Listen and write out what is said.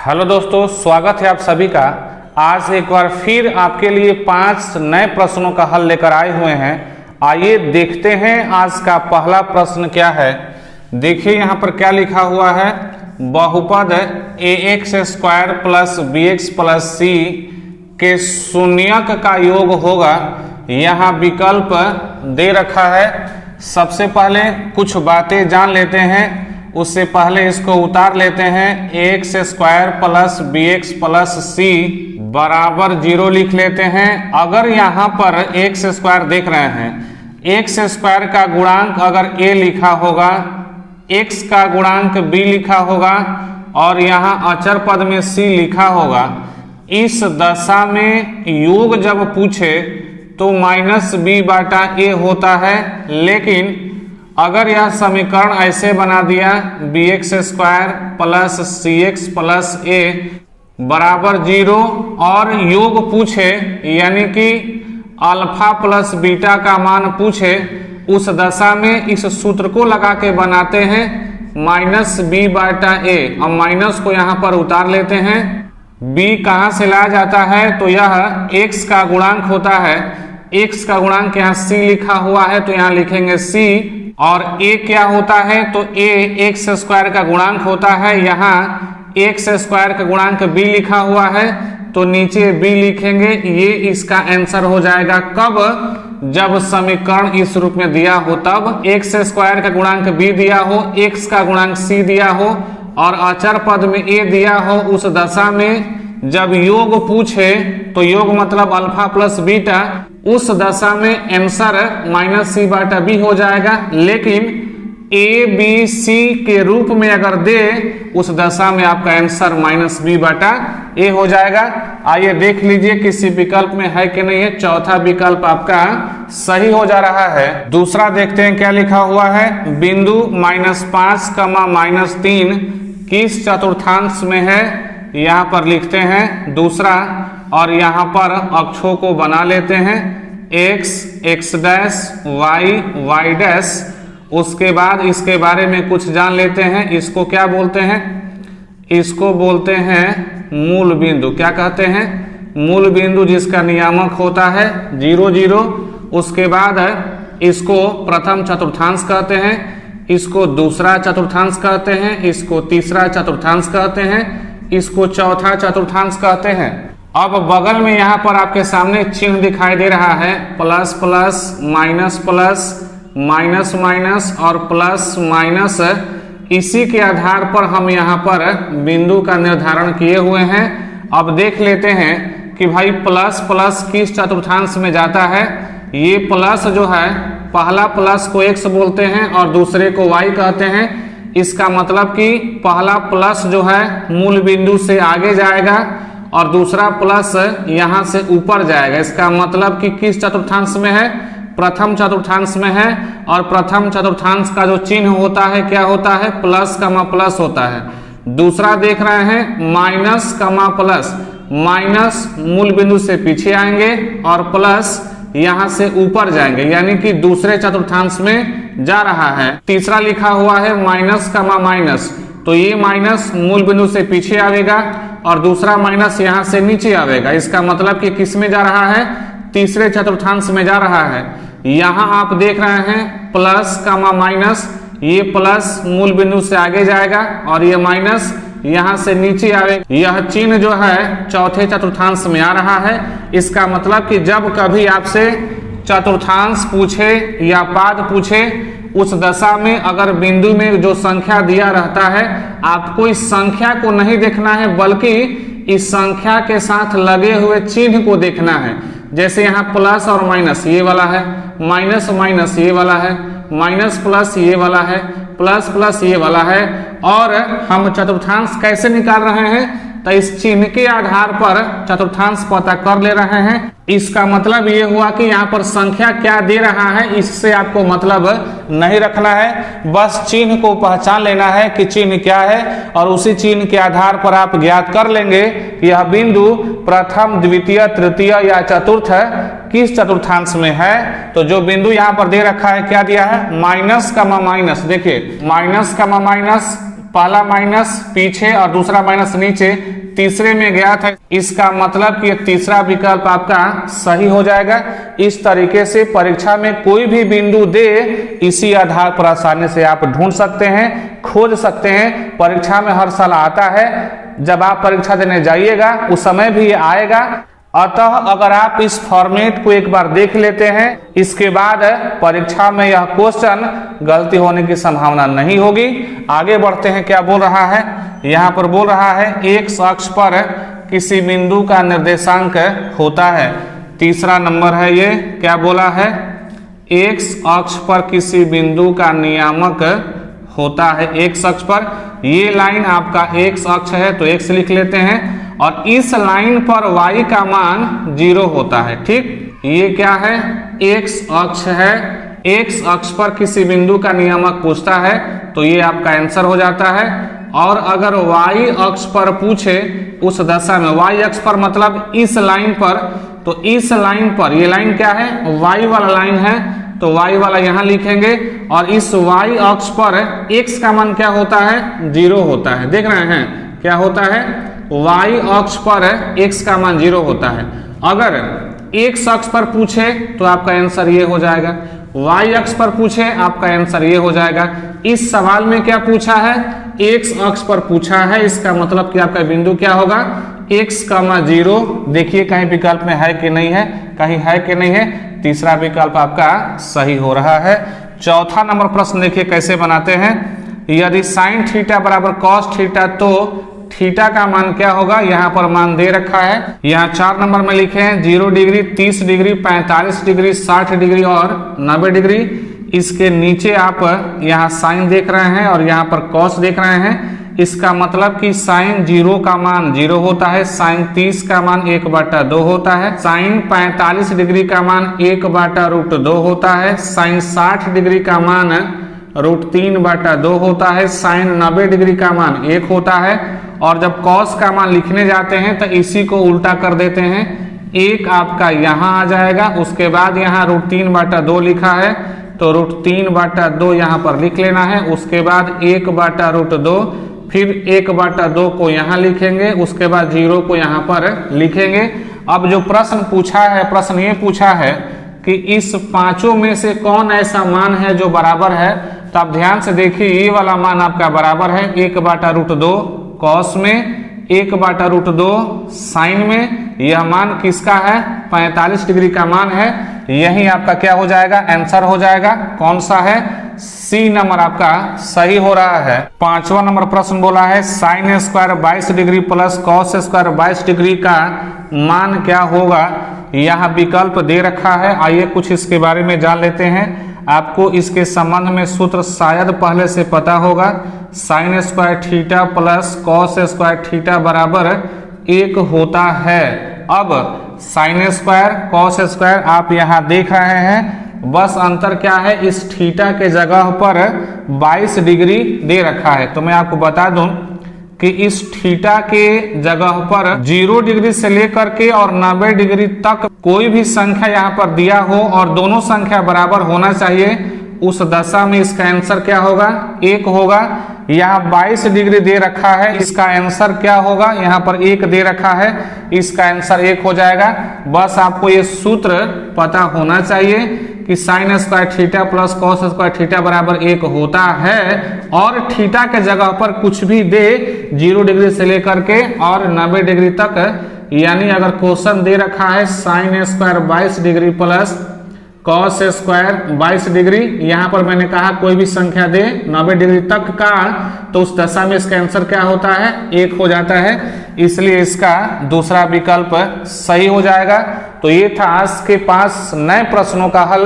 Hello दोस्तों, स्वागत है आप सभी का। आज एक बार फिर आपके लिए 5 नए प्रश्नों का हल लेकर आए हुए हैं। आइए देखते हैं आज का पहला प्रश्न क्या है। देखिए यहाँ पर क्या लिखा हुआ है। बहुपद ax² plus bx plus c के शून्यक का योग होगा। यहाँ विकल्प दे रखा है। सबसे पहले कुछ बातें जान लेते हैं, उससे पहले इसको उतार लेते हैं। ax² plus bx plus c बराबर 0 लिख लेते हैं। अगर यहाँ पर x² देख रहे हैं, x² का गुणांक अगर a लिखा होगा, x का गुणांक b लिखा होगा और यहाँ अचर पद में c लिखा होगा। इस दशा में योग जब पूछे तो -b/a होता है। लेकिन अगर यह समीकरण ऐसे बना दिया bx² plus cx plus a बराबर 0 और योग पूछे यानी कि अल्फा प्लस बीटा का मान पूछे, उस दशा में इस सूत्र को लगा के बनाते हैं -b/a। अब माइनस को यहाँ पर उतार लेते हैं। b कहाँ से लाया जाता है तो यह x का गुणांक होता है। x का गुणांक यहाँ c लिखा हुआ है तो यहाँ लिखेंगे c। और a क्या होता है तो a x² का गुणांक होता है। यहाँ x² का गुणांक b लिखा हुआ है तो नीचे b लिखेंगे। ये इसका आंसर हो जाएगा। कब? जब समीकरण इस रूप में दिया हो तब। x² का गुणांक b दिया हो, x का गुणांक c दिया हो और अचर पद में a दिया हो, उस दशा में जब योग पूछे तो योग मतलब अल्फा प्लस बीटा, उस दशा में आंसर -c/b हो जाएगा। लेकिन a b c के रूप में अगर दे, उस दशा में आपका आंसर -b/a हो जाएगा। आइए देख लीजिए किसी विकल्प में है कि नहीं है। चौथा विकल्प आपका सही हो जा रहा है। दूसरा देखते हैं क्या लिखा हुआ है। बिंदु -5, -3 किस चतुर्थांश में है, यहाँ पर लिखते हैं दूसरा। और यहाँ पर अक्षों को बना लेते हैं x, x', y, y'। उसके बाद इसके बारे में कुछ जान लेते हैं। इसको क्या बोलते हैं? इसको बोलते हैं मूल बिंदु। क्या कहते हैं? मूल बिंदु, जिसका नियामक होता है 0, 0। उसके बाद इसको प्रथम चतुर्थांश कहते हैं, इसको दूसरा चतुर्थांश कहते हैं, इसको तीसरा चतुर्थांश कहते हैं, इसको चौथा चतुर्थांश कहते हैं। अब बगल में यहाँ पर आपके सामने चिन्ह दिखाई दे रहा है, plus plus, minus plus, minus minus और प्लस माइनस। इसी के आधार पर हम यहाँ पर बिंदु का निर्धारण किए हुए हैं। अब देख लेते हैं कि भाई प्लस प्लस किस चतुर्थांश में जाता है। ये प्लस जो है, पहला प्लस को x बोलते हैं और दूसरे को y कहते हैं। इसका मतलब कि पहला प्लस जो है मूल बिंदु से आगे जाएगा और दूसरा प्लस यहाँ से ऊपर जाएगा। इसका मतलब कि किस चतुर्थांश में है? प्रथम चतुर्थांश में है। और प्रथम चतुर्थांश का जो चिन्ह होता है क्या होता है? प्लस कमा प्लस होता है। दूसरा देख रहे हैं माइनस कमा प्लस। माइनस मूल बिंदु से पीछे आएंगे और प्लस यहाँ से ऊपर जाएंगे, यानी कि दूसरे चतुर्थांश में जा रहा है। तीसरा लिखा हुआ है माइनस कमा माइनस, तो ये माइनस मूल बिंदु से पीछे आवेगा और दूसरा माइनस यहाँ से नीचे आवेगा। इसका मतलब कि किस में जा रहा है? तीसरे चतुर्थांश में जा रहा है। यहाँ आप देख रहे हैं प्लस कमा माइनस, ये प्लस मूल बिंदु से आगे जाएगा और ये माइनस यहाँ से नीचे आवेगा। यह चिन्ह जो है चौथे चतुर्थांश में आ रहा है। इसका मतलब कि जब कभी आपसे चतुर्थांश पूछे या पाद पूछे, उस दशा में अगर बिंदु में जो संख्या दिया रहता है, आपको इस संख्या को नहीं देखना है बल्कि इस संख्या के साथ लगे हुए चिन्ह को देखना है। जैसे यहाँ प्लस और माइनस ये वाला है, माइनस माइनस ये वाला है, माइनस प्लस ये वाला है, प्लस प्लस ये वाला है। और हम चतुर्थांश कैसे निकाल रहे हैं? तो इस चिन्ह के आधार पर चतुर्थांश पता कर ले रहे हैं। इसका मतलब ये हुआ कि यहाँ पर संख्या क्या दे रहा है, इससे आपको मतलब नहीं रखना है। बस चिन्ह को पहचान लेना है कि चिन्ह क्या है और उसी चिन्ह के आधार पर आप ज्ञात कर लेंगे कि यह बिंदु प्रथम, द्वितीय, तृतीय या चतुर्थ किस चतुर्थांश में है। तो जो बिंदु यहाँ पर दे रखा है क्या दिया है? Minus comma minus. देखिए माइनस कमा माइनस पहला माइनस पीछे और दूसरा माइनस नीचे, तीसरे में गया था, इसका मतलब कि तीसरा विकल्प आपका सही हो जाएगा। इस तरीके से परीक्षा में कोई भी बिंदु दे, इसी आधार पर आसानी से आप ढूंढ सकते हैं, खोज सकते हैं। परीक्षा में हर साल आता है, जब आप परीक्षा देने जाइएगा उस समय भी आएगा। अतः अगर आप इस फॉर्मेट को एक बार देख लेते हैं, इसके बाद परीक्षा में यह क्वेश्चन गलती होने की संभावना नहीं होगी। आगे बढ़ते हैं, क्या बोल रहा है यहाँ पर? बोल रहा है एक्स अक्ष पर किसी बिंदु का निर्देशांक होता है। तीसरा नंबर है ये, क्या बोला है? एक्स अक्ष पर किसी बिंदु का नियामक होता है। एक्स अक्ष पर ये लाइन आपका एक्स अक्ष है तो एक्स लिख लेते हैं, और इस लाइन पर y का मान 0 होता है। ठीक, ये क्या है? एक्स अक्ष है। एक्स अक्ष पर किसी बिंदु का नियामक पूछता है तो ये आपका आंसर हो जाता है। और अगर y अक्ष पर पूछे उस दशा में, y अक्ष पर मतलब इस लाइन पर, तो इस लाइन पर, ये लाइन क्या है? y वाला लाइन है, तो y वाला यहाँ लिखेंगे। और इस y अक्ष पर x का मान क्या होता है? 0 होता है। देख रहे हैं क्या होता है? y अक्ष पर x का मान 0 होता है। अगर x अक्ष पर पूछे तो आपका आंसर ये हो जाएगा, y अक्ष पर पूछे आपका आंसर ये हो जाएगा। इस सवाल में क्या पूछा है? x अक्ष पर पूछा है, इसका मतलब कि आपका बिंदु क्या होगा? x, 0। देखिए कहीं विकल्प में है कि नहीं है, कहीं है कि नहीं है। तीसरा विकल्प आपका सही हो रहा है। चौथा नंबर प्रश्न देखिए कैसे बनाते हैं। यदि साइन थीटा बराबर कॉस थीटा तो थीटा का मान क्या होगा? यहाँ पर मान दे रखा है, यहाँ 4 नंबर में लिखे हैं 0 डिग्री, 30 डिग्री, 45 डिग्री, 60 डिग्री और 90 डिग्री। इसके नीचे आप यहाँ साइन देख रहे हैं और यहाँ पर कॉस देख रहे हैं। इसका मतलब कि साइन 0 का मान 0 होता है, साइन 30 का मान 1/2 होता है, साइन 45 डिग्री का मान 1/√2 होता है, साइन 60 डिग्री का मान √3/2 होता है, साइन 90 डिग्री का मान 1 होता है। और जब कॉस का मान लिखने जाते हैं तो इसी को उल्टा कर देते हैं, 1 आपका यहाँ आ जाएगा, उसके बाद यहाँ √3/2 लिखा है तो √3/2 यहाँ पर लिख लेना है, उसके बाद 1/√2, फिर 1/2 को यहाँ लिखेंगे, उसके बाद 0 को यहाँ पर लिखेंगे। अब जो प्रश्न पूछा है, प्रश्न ये पूछा है कि इस पांचों में से कौन ऐसा मान है जो बराबर है? तो आप ध्यान से देखिए, ये वाला मान आपका बराबर है 1/√2 कॉस में, 1/√2 साइन में। यह मान किसका है? 45 डिग्री का मान है। यही आपका क्या हो जाएगा? आंसर हो जाएगा। कौन सा है? सी नंबर आपका सही हो रहा है। 5वां नंबर प्रश्न बोला है sine square 22 degree plus cos square 22 degree का मान क्या होगा? यहाँ विकल्प दे रखा है, आइए कुछ इसके बारे में जान लेते हैं। आपको इसके संबंध में सूत्र शायद पहले से पता होगा। Sine square theta plus cos square theta बराबर 1 होता है। अब साइन स्क्वायर कॉस स्क्वायर आप यहाँ देख रहे हैं, बस अंतर क्या है? इस थीटा के जगह पर 22 डिग्री दे रखा है। तो मैं आपको बता दूं कि इस थीटा के जगह पर 0 डिग्री से लेकर के और 90 डिग्री तक कोई भी संख्या यहाँ पर दिया हो और दोनों संख्या बराबर होना चाहिए, उस दशा में इसका आंसर क्या होगा? 1 होगा। यहाँ 22 डिग्री दे रखा है, इसका आंसर क्या होगा? यहाँ पर 1 दे रखा है, इसका आंसर 1 हो जाएगा। बस आपको ये सूत्र पता होना चाहिए कि sine square theta plus cos square theta बराबर 1 होता है। और थीटा के जगह पर कुछ भी दे 0 डिग्री से लेकर के और 90 डिग्री तक, यानी अगर क्वेश्चन दे रखा है sine square 22 degree plus cos square 22 degree, यहाँ पर मैंने कहा कोई भी संख्या दे 90 डिग्री तक का, तो उस दशा में इसका आंसर क्या होता है? 1 हो जाता है। इसलिए इसका दूसरा विकल्प सही हो जाएगा। तो ये था आज के 5 नए प्रश्नों का हल।